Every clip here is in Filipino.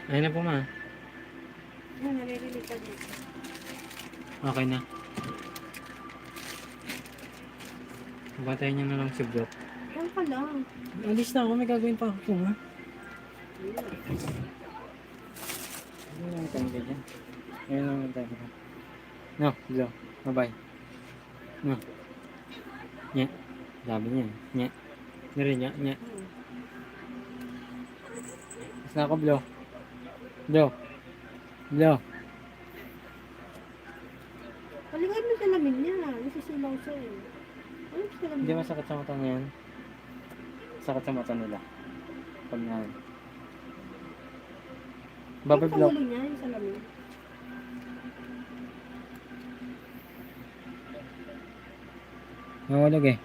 Ayun na po ma. Yan, naririnig ka dito. Okay na. Bantayan niyo na lang si Brooke. Yan ka lang. Alis na ako, may gagawin pa ako po ha. Ano lang tayo ganyan? Ayun lang tayo. No, Blo. Bye-bye. No. Nya. Sabi niya. Nya. Nari nya. Nya. Basta ako, Blo. Blo. Blo. Paligay mo sa lamin niya. Nasisilaw siya eh. Ano sa lamin Hindi niya? masakit sa mata niyan. Sakit sa mata nila. Pag na. Bye-bye, Sa Blo. ulo niya, yung sa lamin. Nawalag eh.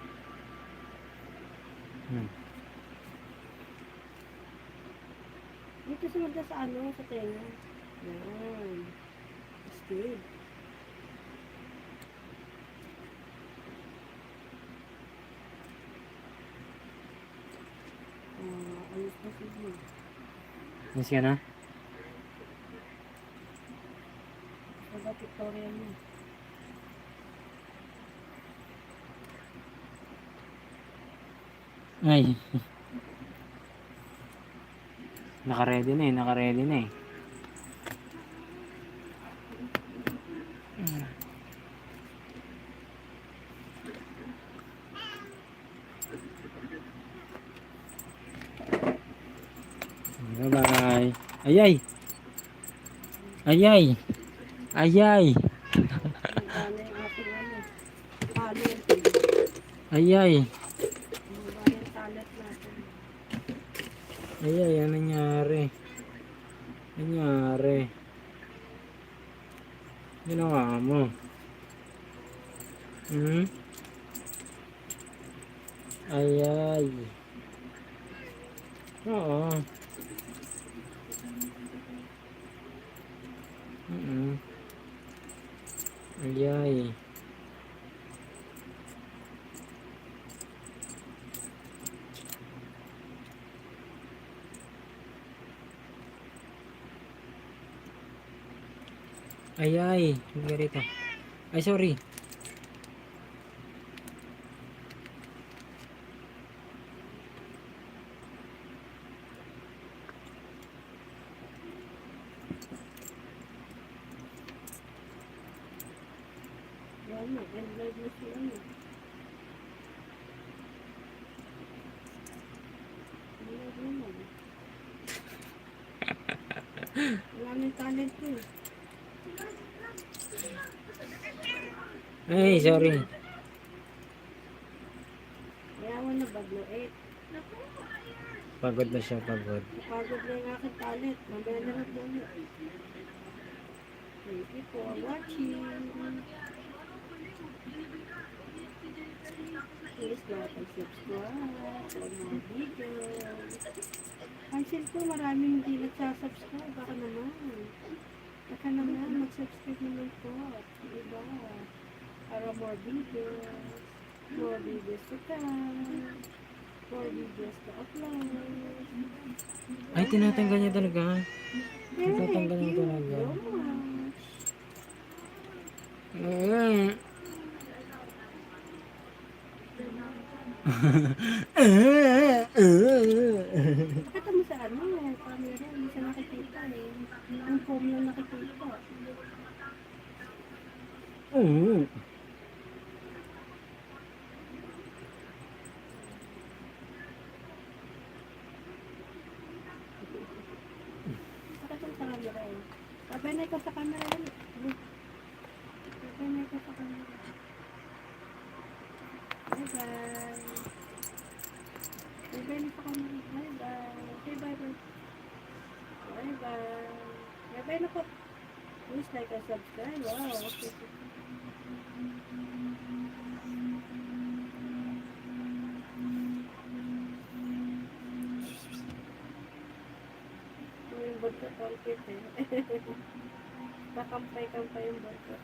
Dito sunod na sa ano, sa tenga. Yan. That's good. Ayos na sige. Miss ka na? Sa tutorial niya. Ay. Naka-ready na eh. Naka-ready na eh. Bye-bye. Ayay! Ayay! Ayay! Ano yung ating ano. Palo. Ayay! Ano yung talat natin. Ayay, ano nangyari? Nangyari? Ginawa mo? Hmm? Ayay! Oo. Ayay. Ayay. Hindi rito. Ay, sorry. Yan na. End live na siya. Ano. Live naman. Wala na yung talent ko eh. Ay, sorry. Yawan na baglo 8. Pagod na siya, pagod. Napagod na yung aking talent. Mamaya na lang doon. Thank you for watching. Please like and subscribe for more videos. Pansin ko maraming hindi nagsasubscribe. Baka naman. Mag-subscribe naman po. Diba? Para more videos. More videos to come. More videos to upload. Ay, tinatanggal niya talaga. Thank Tinatanggal niya you talaga. so much. Pakita mo sa ano, camera, hindi siya nakikita eh. Ang phone lang nakikita. Pakita mo sa camera eh. Pabenay ko sa camera yan. Pabenay ko sa camera. Bye bye. Pabenay sa camera. Bye bye. Say bye bye. Bye bye. Bye bye na po. Please like and subscribe. Wow. Okay. Yung budget all kit eh. Kakampay-kampay yung budget.